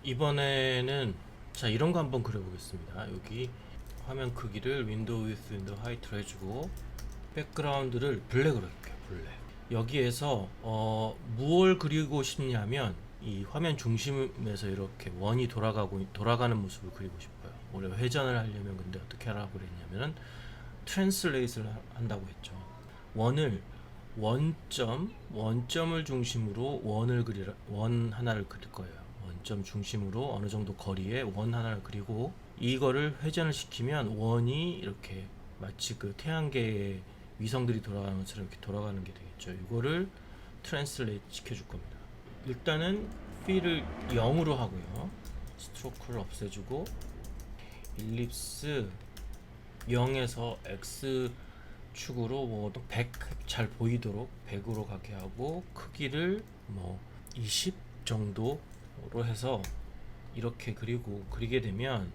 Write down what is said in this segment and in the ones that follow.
이번에는 자 이런 거 한번 그려보겠습니다. 여기 화면 크기를 윈도우 위스 윈도우 하이트로 해주고 백그라운드를 블랙으로 할게요. 블랙. 여기에서 무얼 그리고 싶냐면 이 화면 중심에서 이렇게 원이 돌아가는 모습을 그리고 싶어요. 원래 회전을 하려면 근데 어떻게 하라고 그랬냐면은 트랜슬레이트를 한다고 했죠. 원을 원점을 중심으로 원 하나를 그릴 거예요. 원점 중심으로 어느 정도 거리에 원 하나를 그리고 이거를 회전을 시키면 원이 이렇게 마치 그 태양계의 위성들이 돌아가는 것처럼 이렇게 돌아가는 게 되겠죠. 이거를 트랜슬레이트 시켜줄 겁니다. 일단은 필을 0으로 하고요. 스트로크를 없애주고 일립스 0에서 X 축으로 뭐 100 잘 보이도록 100으로 가게 하고 크기를 뭐 20 정도로 해서 이렇게 그리게 되면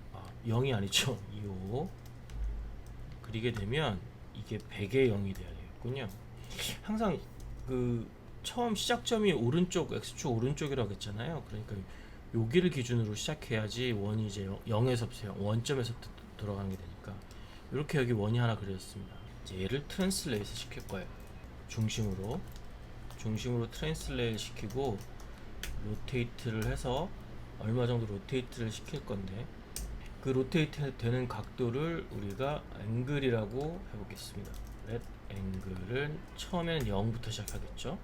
0이 아니죠. 25 그리게 되면 이게 100의 0이 돼야 되겠군요. 항상 그 처음 시작점이 오른쪽 X축 오른쪽이라고 했잖아요. 그러니까 여기를 기준으로 시작해야지 원이 이제 0에서부터 원점에서 돌아가는 게 되니까 이렇게 여기 원이 하나 그려졌습니다. 이제 얘를 트랜슬레이트 시킬 거예요. 중심으로 트랜슬레이트 시키고 로테이트를 해서 얼마 정도 로테이트를 시킬 건데 그 로테이트 되는 각도를 우리가 앵글이라고 해보겠습니다. 렛 앵글은 처음에는 0부터 시작하겠죠.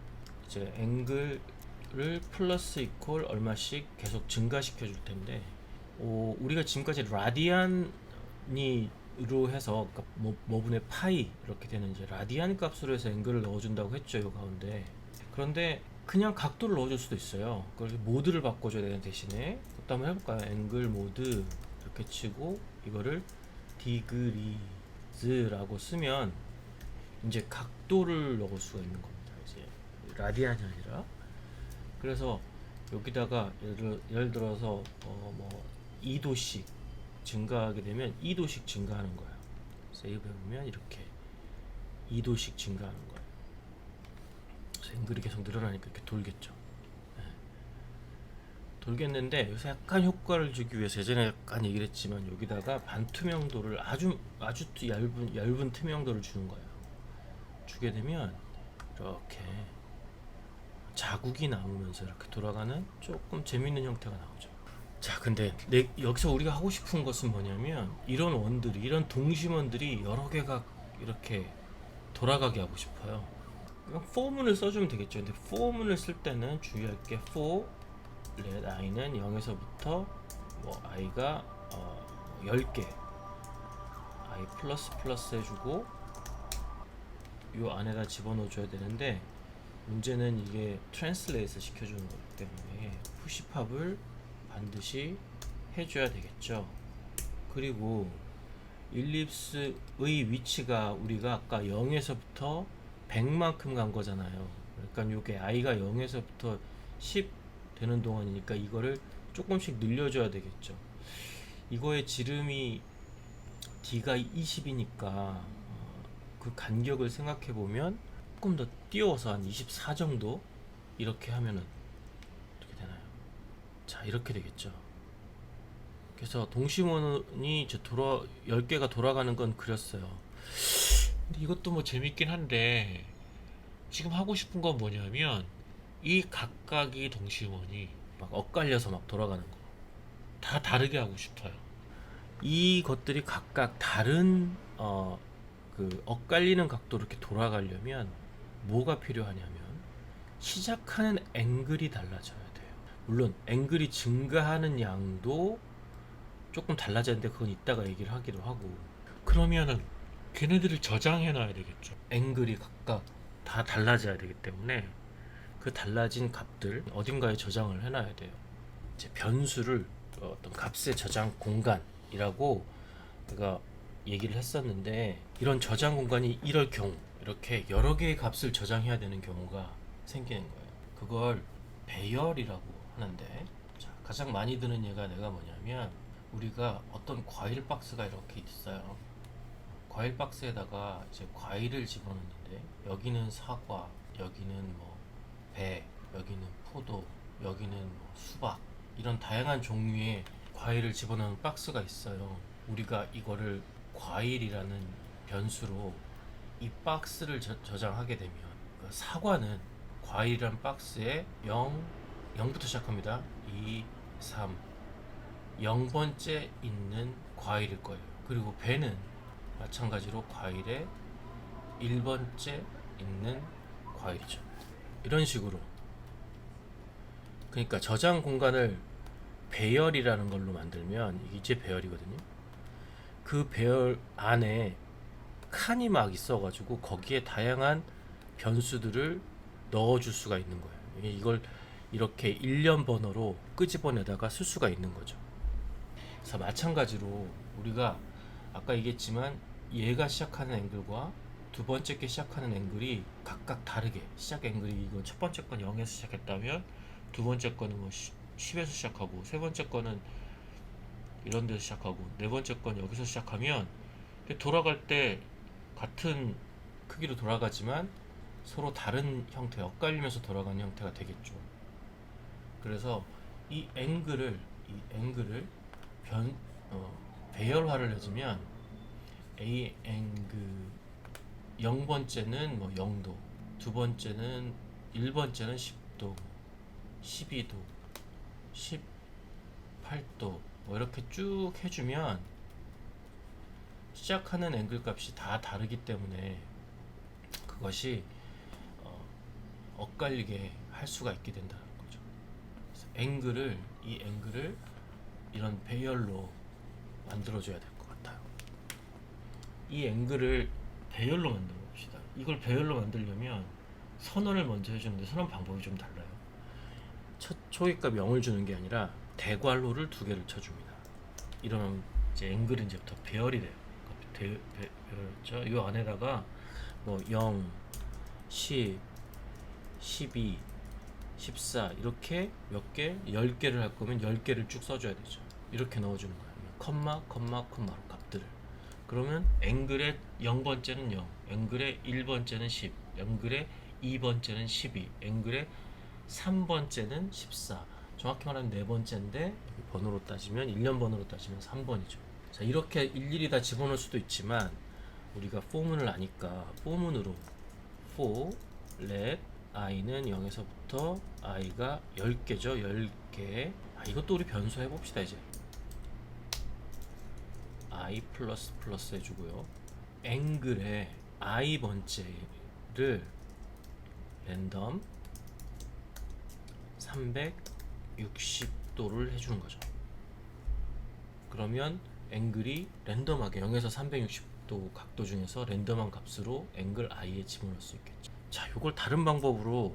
이제 앵글을 플러스 이퀄 얼마씩 계속 증가시켜 줄 텐데 우리가 지금까지 라디안으로 해서 그러니까 뭐분의 파이 이렇게 되는 이제 라디안 값으로 해서 앵글을 넣어준다고 했죠. 이 가운데. 그런데 그냥 각도를 넣어줄 수도 있어요. 그걸 모드를 바꿔줘야 되는 대신에 그것도 한번 해볼까요? 앵글 모드 이렇게 치고 이거를 디그리즈라고 쓰면 이제 각도를 넣을 수가 있는 겁니다. 이제 라디안이 아니라. 그래서 여기다가 예를 들어서 뭐 2도씩 증가하게 되면 2도씩 증가하는 거예요. 세이브 해보면 이렇게 2도씩 증가하는 거예요. 앵글이 계속 늘어나니까 이렇게 돌겠죠. 네. 돌겠는데 여기서 약간 효과를 주기 위해서 예전에 약간 얘기를 했지만 여기다가 반투명도를 아주 얇은 투명도를 주는 거예요. 주게 되면 이렇게 자국이 남으면서 이렇게 돌아가는 조금 재밌는 형태가 나오죠. 자, 근데 여기서 우리가 하고 싶은 것은 뭐냐면 이런 동심원들이 여러 개가 이렇게 돌아가게 하고 싶어요. 그럼 for문을 써주면 되겠죠. 근데 for문을 쓸 때는 주의할 게 for let i는 0에서부터 뭐 i가 10개 i 플러스 해주고 요 안에다 집어넣어줘야 되는데 문제는 이게 트랜슬레이트 시켜주는 거기 때문에 푸시팝을 반드시 해줘야 되겠죠. 그리고 일립스의 위치가 우리가 아까 0에서부터 100만큼 간 거잖아요. 그러니까 이게 i가 0에서부터 10 되는 동안이니까 이거를 조금씩 늘려줘야 되겠죠. 이거의 지름이 d가 20이니까 그 간격을 생각해 보면 조금 더 띄워서 한 24 정도 이렇게 하면은 어떻게 되나요? 자, 이렇게 되겠죠. 그래서 동심원이 이제 10개가 돌아가는 건 그렸어요. 근데 이것도 뭐 재밌긴 한데 지금 하고 싶은 건 뭐냐면 이 각각의 동심원이 막 엇갈려서 막 돌아가는 거. 다 다르게 하고 싶어요. 이것들이 각각 다른 그 엇갈리는 각도로 이렇게 돌아가려면 뭐가 필요하냐면 시작하는 앵글이 달라져야 돼요. 물론 앵글이 증가하는 양도 조금 달라졌는데 그건 이따가 얘기를 하기도 하고 그러면은 걔네들을 저장해 놔야 되겠죠. 앵글이 각각 다 달라져야 되기 때문에 그 달라진 값들 어딘가에 저장을 해놔야 돼요. 이제 변수를 어떤 값의 저장 공간이라고 내가 얘기를 했었는데 이런 저장 공간이 이럴 경우 이렇게 여러 개의 값을 저장해야 되는 경우가 생기는 거예요. 그걸 배열이라고 하는데 자, 가장 많이 드는 예가 내가 뭐냐면 우리가 어떤 과일 박스가 이렇게 있어요. 과일 박스에다가 이제 과일을 집어넣는데 여기는 사과, 여기는 뭐 배, 여기는 포도, 여기는 뭐 수박 이런 다양한 종류의 과일을 집어넣은 박스가 있어요. 우리가 이거를 과일이라는 변수로 이 박스를 저장하게 되면 그 사과는 과일이란 박스에 0부터 시작합니다. 2, 3, 0번째 있는 과일일 거예요. 그리고 배는 마찬가지로 과일에 1번째 있는 과일이죠. 이런 식으로. 그러니까 저장 공간을 배열이라는 걸로 만들면 이게 배열이거든요. 그 배열 안에 칸이 막 있어가지고 거기에 다양한 변수들을 넣어줄 수가 있는 거예요. 이걸 이렇게 일련 번호로 끄집어내다가 쓸 수가 있는 거죠. 그래서 마찬가지로 우리가 아까 얘기했지만 얘가 시작하는 앵글과 두 번째 게 시작하는 앵글이 각각 다르게 시작 앵글이 이거 첫 번째 건 0에서 시작했다면 두 번째 거는 뭐 10에서 시작하고 세 번째 거는 이런 데서 시작하고 네 번째 건 여기서 시작하면 돌아갈 때 같은 크기로 돌아가지만 서로 다른 형태, 엇갈리면서 돌아가는 형태가 되겠죠. 그래서 이 앵글을 배열화를 해주면 A 앵글 0번째는 뭐 0도, 두 번째는 1번째는 10도, 12도, 18도 뭐 이렇게 쭉 해주면 시작하는 앵글 값이 다 다르기 때문에 그것이 엇갈리게 할 수가 있게 된다는 거죠. 그래서 이 앵글을 이런 배열로 만들어줘야 될 것 같아요. 이 앵글을 배열로 만들어 봅시다. 이걸 배열로 만들려면 선언을 먼저 해주는데 선언 방법이 좀 달라요. 첫 초기값 0을 주는 게 아니라 대괄호를 두 개를 쳐줍니다. 이러면 이제 앵글은 이제부터 배열이 돼요. 배열이죠. 이 안에다가 뭐 0, 10, 12, 14 이렇게 몇 개, 10개를 할 거면 10개를 쭉 써줘야 되죠. 이렇게 넣어주는 거예요. 컴마로 값들을. 그러면 앵글의 0번째는 0, 앵글의 1번째는 10, 앵글의 2번째는 12, 앵글의 3번째는 14. 정확히 말하면 네 번째인데 번호로 따지면 1년 번호로 따지면 3번이죠. 자, 이렇게 일일이 다 집어넣을 수도 있지만 우리가 포문을 아니까 포문으로 for let i는 0에서부터 i가 10개죠. 10개. 이것도 우리 변수 해봅시다. 이제 i 플러스 플러스 해주고요. 앵글의 i 번째를 랜덤 360도를 해주는 거죠. 그러면 앵글이 랜덤하게 0에서 360도 각도 중에서 랜덤한 값으로 앵글 i에 집어넣을 수 있겠죠. 자, 이걸 다른 방법으로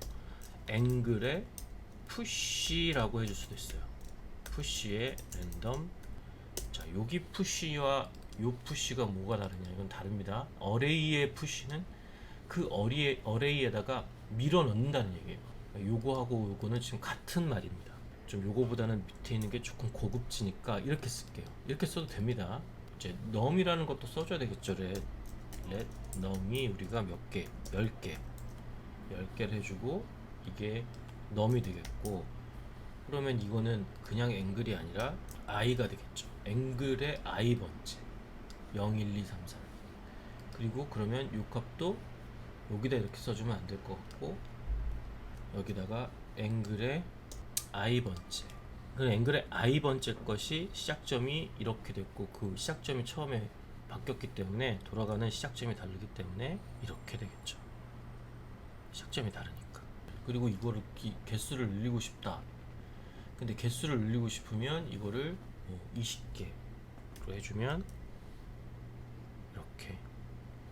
앵글에 푸시라고 해줄 수도 있어요. 푸시의 랜덤. 자, 여기 푸시와 요 푸시가 뭐가 다르냐? 이건 다릅니다. 어레이의 푸시는 그 어레이에다가 밀어 넣는다는 얘기예요. 요거하고 요거는 지금 같은 말입니다. 좀 요거보다는 밑에 있는 게 조금 고급지니까 이렇게 쓸게요. 이렇게 써도 됩니다. 이제 num이라는 것도 써줘야 되겠죠. let num이 우리가 몇 개? 10개 10개를 해주고 이게 num이 되겠고, 그러면 이거는 그냥 앵글이 아니라 i가 되겠죠. 앵글의 i 번째 0, 1, 2, 3, 4. 그리고 그러면 이 값도 여기다 이렇게 써주면 안 될 것 같고, 여기다가 앵글의 i 번째. 그 앵글의 i 번째 것이 시작점이 이렇게 됐고 그 시작점이 처음에 바뀌었기 때문에 돌아가는 시작점이 다르기 때문에 이렇게 되겠죠. 시작점이 다르니까. 그리고 이거를 개수를 늘리고 싶다. 근데 개수를 늘리고 싶으면 이거를 20개로 해주면 이렇게.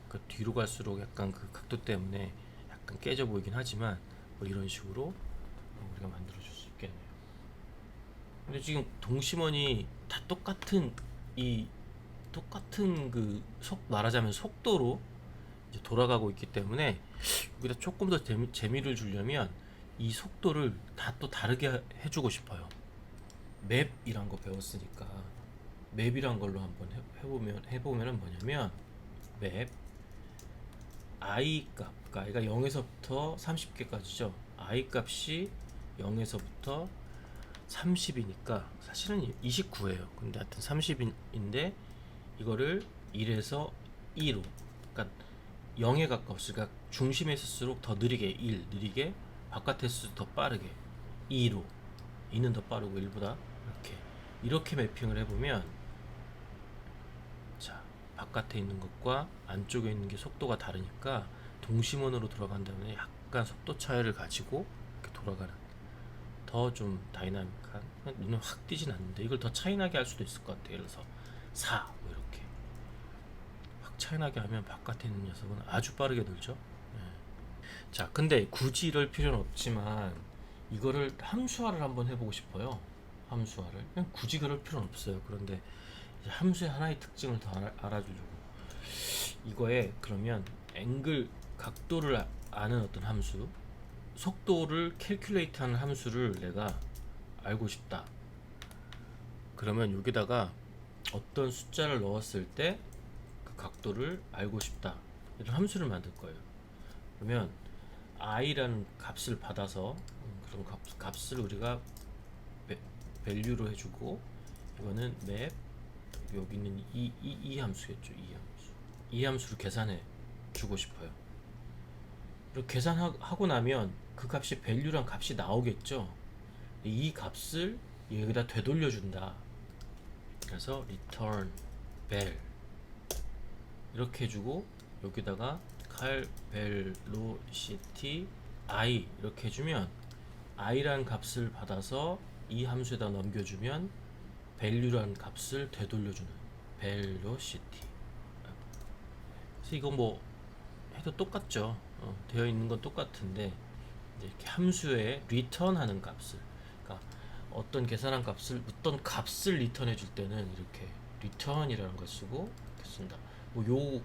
그 뒤로 갈수록 약간 그 각도 때문에 약간 깨져 보이긴 하지만 뭐 이런 식으로 우리가 만들어 줄 수 있겠네요. 근데 지금 동심원이 다 똑같은 그 말하자면 속도로 이제 돌아가고 있기 때문에 여기다 조금 더 재미를 주려면 이 속도를 다 또 다르게 해주고 싶어요. 맵이란 거 배웠으니까 맵이란 걸로 한번 해보면은 뭐냐면 맵 i 값, 그러니까 i가 0에서부터 30개까지죠. i 값이 0에서부터 30이니까 사실은 29예요. 근데 하여튼 30인데 이거를 1에서 2로, 그러니까 0에 가까웠으니까 중심에 있을수록 더 느리게 1, 느리게 바깥에 있을수록 더 빠르게 2로, 2는 더 빠르고 1보다 이렇게 매핑을 해보면, 자, 바깥에 있는 것과 안쪽에 있는 게 속도가 다르니까 동심원으로 돌아간다면 약간 속도 차이를 가지고 이렇게 돌아가는, 더 좀 다이나믹한, 눈에 확 띄진 않는데 이걸 더 차이나게 할 수도 있을 것 같아요. 예를 들어서 4 뭐 이렇게 확 차이나게 하면 바깥에 있는 녀석은 아주 빠르게 돌죠. 자, 근데 굳이 이럴 필요는 없지만 이거를 함수화를 한번 해보고 싶어요. 함수화를 그냥 굳이 그럴 필요는 없어요. 그런데 이제 함수의 하나의 특징을 더 알아주려고, 이거에 그러면 앵글, 각도를 아는 어떤 함수, 속도를 캘큘레이트 하는 함수를 내가 알고 싶다. 그러면 여기다가 어떤 숫자를 넣었을 때 그 각도를 알고 싶다, 이런 함수를 만들 거예요. 그러면 i라는 값을 받아서 그런 값을 우리가 밸류로 해주고, 이거는 맵, 여기는 이 함수겠죠. 이 함수를 계산해 주고 싶어요. 그리고 계산하고 나면 그 값이 밸류란 값이 나오겠죠. 이 값을 여기다 되돌려 준다. 그래서 return val 이렇게 해주고, 여기다가 cal velocity i 이렇게 해주면 i라는 값을 받아서 이 함수에다 넘겨주면 value라는 값을 되돌려주는 velocity. 그래서 이거 뭐 해도 똑같죠. 되어 있는 건 똑같은데, 이제 이렇게 함수에 return하는 값을, 그러니까 어떤 값을 리턴해 줄 때는 이렇게 return이라는 걸 쓰고 이렇게 쓴다. 뭐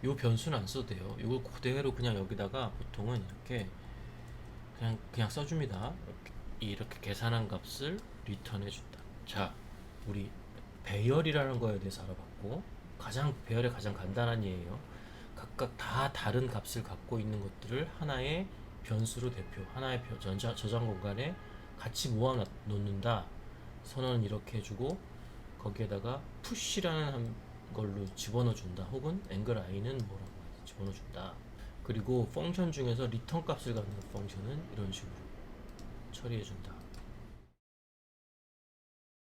요 변수는 안 써도 돼요. 이걸 그대로 그냥 여기다가 보통은 이렇게 그냥 써줍니다. 이렇게 계산한 값을 리턴해 준다. 자, 우리 배열이라는 거에 대해서 알아봤고, 배열의 가장 간단한 예예요. 각각 다 다른 값을 갖고 있는 것들을 하나의 변수로 하나의 저장 공간에 같이 모아 놓는다. 선언은 이렇게 해주고, 거기에다가 push라는 걸로 집어넣어 준다. 혹은 angle i는 뭐라고 집어넣어 준다. 그리고 펑션 중에서 리턴 값을 갖는 펑션은 이런 식으로 처리해 준다.